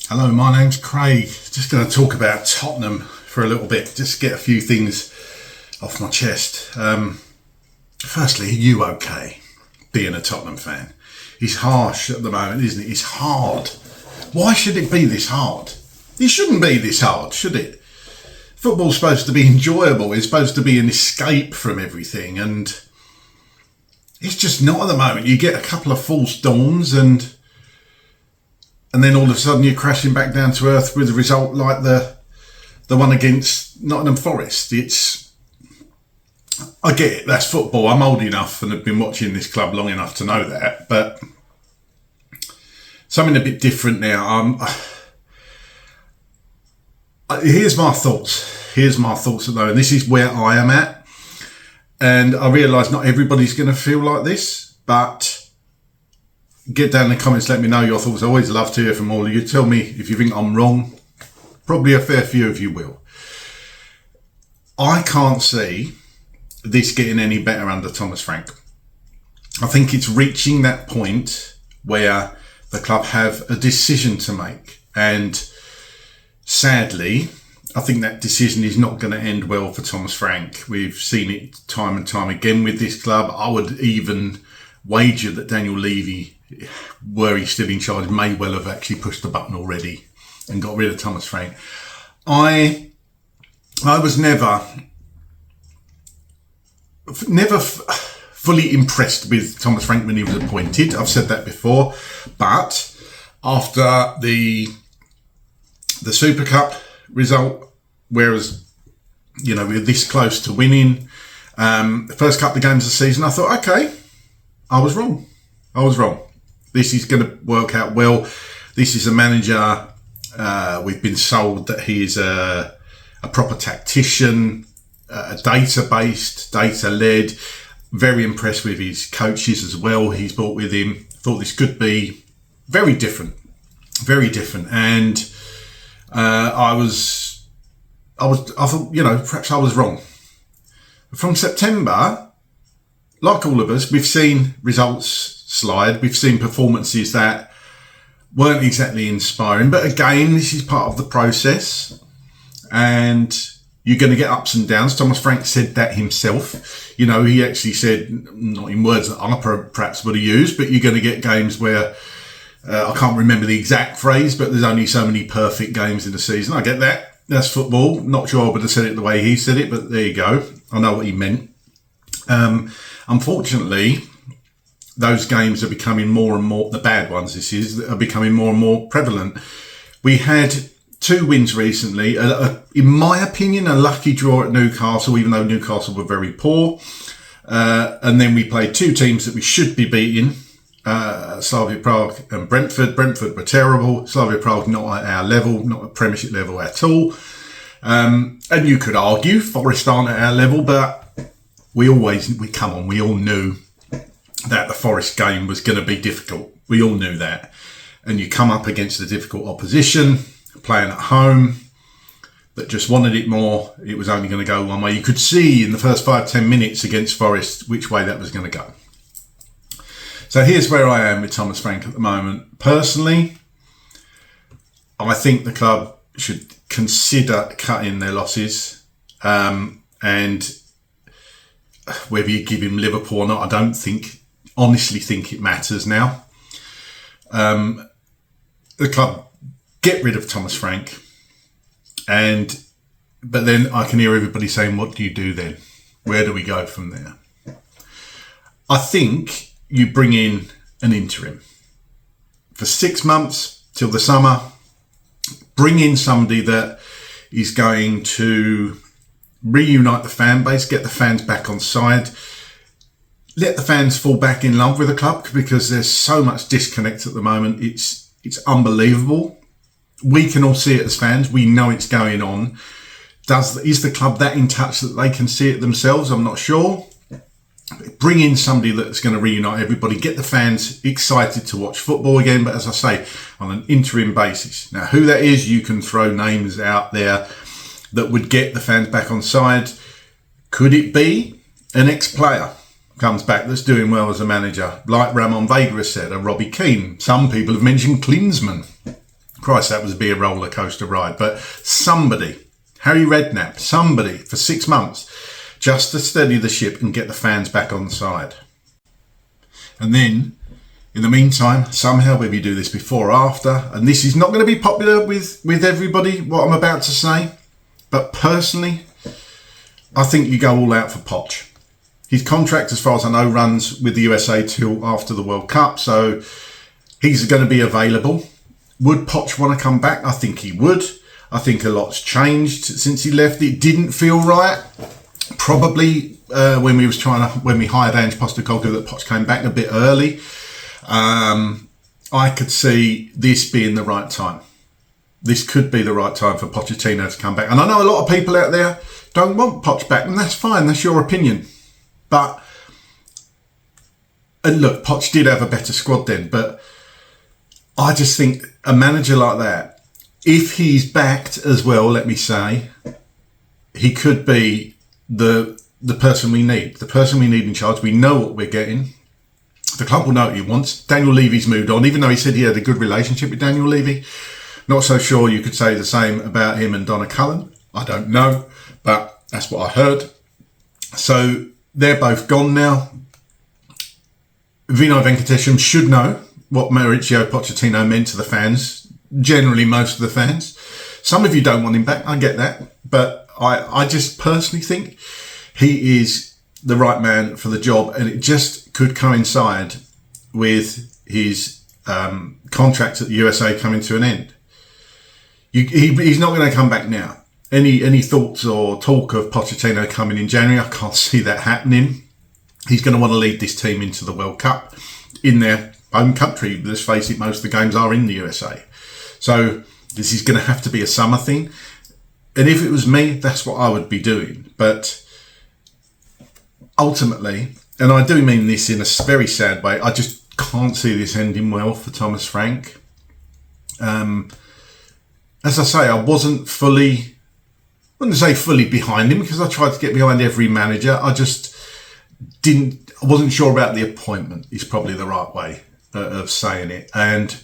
Hello, my name's Craig. Just going to talk about Tottenham for a little bit, just get a few things off my chest. Firstly, are you okay being a Tottenham fan? It's harsh at the moment, isn't it? It's hard. Why should it be this hard? It shouldn't be this hard, should it? Football's supposed to be enjoyable. It's supposed to be an escape from everything, and it's just not at the moment. You get a couple of false dawns and then all of a sudden you're crashing back down to earth with a result like the one against Nottingham Forest. I get it, that's football. I'm old enough and have been watching this club long enough to know that, but something a bit different now. Here's my thoughts at the moment. This is where I am at, and I realise not everybody's going to feel like this, but get down in the comments, let me know your thoughts. I always love to hear from all of you. Tell me if you think I'm wrong. Probably a fair few of you will. I can't see this getting any better under Thomas Frank. I think it's reaching that point where the club have a decision to make, and sadly I think that decision is not going to end well for Thomas Frank. We've seen it time and time again with this club. I would even wager that Daniel Levy, were he still in charge, may well have actually pushed the button already and got rid of Thomas Frank. I was never fully impressed with Thomas Frank when he was appointed. I've said that before, but after the Super Cup result, whereas we're this close to winning the first couple of games of the season, I thought, okay, I was wrong. This is going to work out well. This is a manager. We've been sold that he is a proper tactician, data-based, data-led. Very impressed with his coaches as well. He's brought with him. Thought this could be very different, and I thought, perhaps I was wrong. From September, like all of us, we've seen results slide. We've seen performances that weren't exactly inspiring. But again, this is part of the process, and you're going to get ups and downs. Thomas Frank said that himself. He actually said, not in words that I perhaps would have used, but you're going to get games where, I can't remember the exact phrase, but there's only so many perfect games in the season. I get that. That's football. Not sure I would have said it the way he said it, but there you go. I know what he meant. Unfortunately, those games are becoming more and more, the bad ones are becoming more and more prevalent. We had 2 wins recently. In my opinion, a lucky draw at Newcastle, even though Newcastle were very poor. And then we played 2 teams that we should be beating, Slavia Prague and Brentford. Brentford were terrible. Slavia Prague not at our level, not at Premiership level at all. And you could argue Forest aren't at our level, but we all knew that the Forest game was going to be difficult. We all knew that. And you come up against a difficult opposition, playing at home, that just wanted it more. It was only going to go one way. You could see in the first 5-10 minutes against Forest which way that was going to go. So here's where I am with Thomas Frank at the moment. Personally, I think the club should consider cutting their losses. And whether you give him Liverpool or not, I don't honestly think it matters now. The club get rid of Thomas Frank, but then I can hear everybody saying, what do you do then? Where do we go from there? I think you bring in an interim for 6 months till the summer. Bring in somebody that is going to reunite the fan base, get the fans back on side, let the fans fall back in love with the club, because there's so much disconnect at the moment. It's unbelievable. We can all see it as fans. We know it's going on. Is the club that in touch that they can see it themselves? I'm not sure. Bring in somebody that's going to reunite everybody, get the fans excited to watch football again, but as I say, on an interim basis. Now, who that is, you can throw names out there that would get the fans back on side. Could it be an ex-player comes back that's doing well as a manager, like Ramon Vega has said, a Robbie Keane? Some people have mentioned Klinsmann. Christ, that was be a roller coaster ride. But somebody, Harry Redknapp, somebody for 6 months, just to steady the ship and get the fans back on side. And then, in the meantime, somehow, whether you do this before or after, and this is not going to be popular with everybody, what I'm about to say, but personally, I think you go all out for Poch. His contract, as far as I know, runs with the USA till after the World Cup, so he's going to be available. Would Poch want to come back? I think he would. I think a lot's changed since he left. It didn't feel right. Probably when we hired Ange Postecoglou, that Poch came back a bit early. I could see this being the right time. This could be the right time for Pochettino to come back. And I know a lot of people out there don't want Poch back, and that's fine. That's your opinion. But and look, Poch did have a better squad then, but I just think a manager like that, if he's backed as well, let me say, he could be the person we need. The person we need in charge. We know what we're getting. The club will know what he wants. Daniel Levy's moved on, even though he said he had a good relationship with Daniel Levy. Not so sure you could say the same about him and Donna Cullen. I don't know, but that's what I heard. So they're both gone now. Vinay Venkatesham should know what Mauricio Pochettino meant to the fans, generally most of the fans. Some of you don't want him back, I get that, but I just personally think he is the right man for the job, and it just could coincide with his contract at the USA coming to an end. He's not going to come back now. Any thoughts or talk of Pochettino coming in January, I can't see that happening. He's going to want to lead this team into the World Cup in their home country. Let's face it, most of the games are in the USA. So this is going to have to be a summer thing. And if it was me, that's what I would be doing. But ultimately, and I do mean this in a very sad way, I just can't see this ending well for Thomas Frank. As I say, I wouldn't say fully behind him, because I tried to get behind every manager. I wasn't sure about the appointment, is probably the right way of saying it. And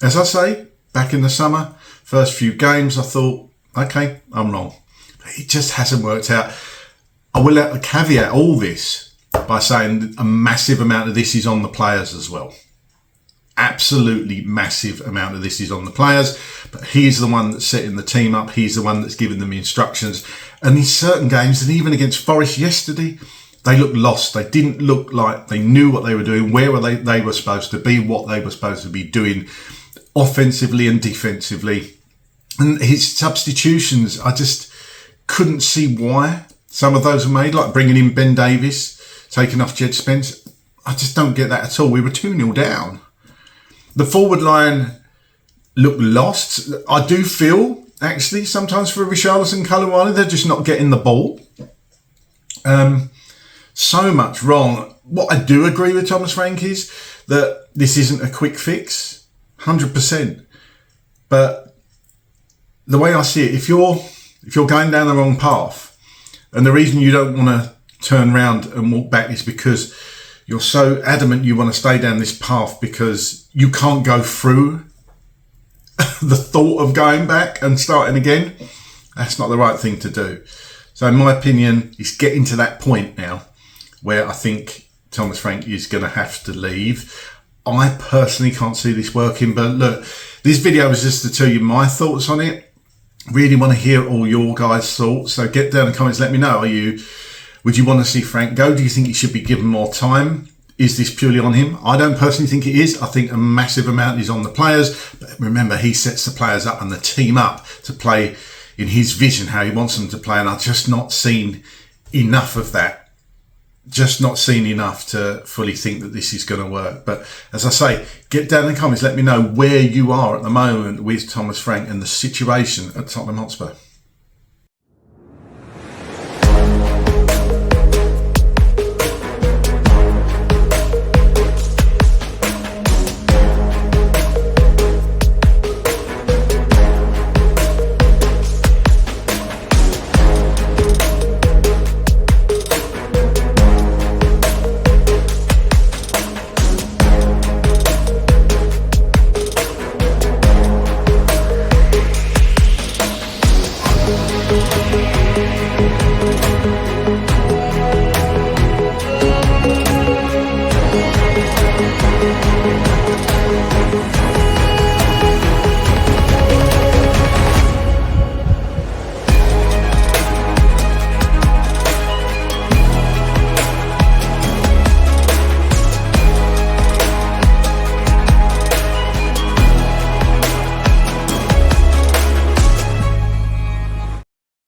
as I say, back in the summer, first few games, I thought, okay, I'm wrong. But it just hasn't worked out. I will caveat all this by saying a massive amount of this is on the players as well. Absolutely massive amount of this is on the players, but he's the one that's setting the team up. He's the one that's giving them instructions. And in certain games, and even against Forest yesterday, they looked lost. They didn't look like they knew what they were doing, where they were supposed to be, what they were supposed to be doing offensively and defensively. And his substitutions, I just couldn't see why some of those were made, like bringing in Ben Davies, taking off Jed Spence. I just don't get that at all. We were 2-0 down. The forward line looked lost. I do feel, actually, sometimes for Richarlison, Kalawani, they're just not getting the ball. So much wrong. What I do agree with Thomas Frank is that this isn't a quick fix, 100%. But the way I see it, if you're going down the wrong path, and the reason you don't want to turn around and walk back is because you're so adamant you want to stay down this path because you can't go through the thought of going back and starting again, that's not the right thing to do. So in my opinion, it's getting to that point now where I think Thomas Frank is going to have to leave. I personally can't see this working, but look, this video is just to tell you my thoughts on it. Really want to hear all your guys' thoughts. So get down in the comments, let me know. Would you want to see Frank go? Do you think he should be given more time? Is this purely on him? I don't personally think it is. I think a massive amount is on the players. But remember, he sets the players up and the team up to play in his vision, how he wants them to play. And I've just not seen enough of that. Just not seen enough to fully think that this is going to work. But as I say, get down in the comments. Let me know where you are at the moment with Thomas Frank and the situation at Tottenham Hotspur.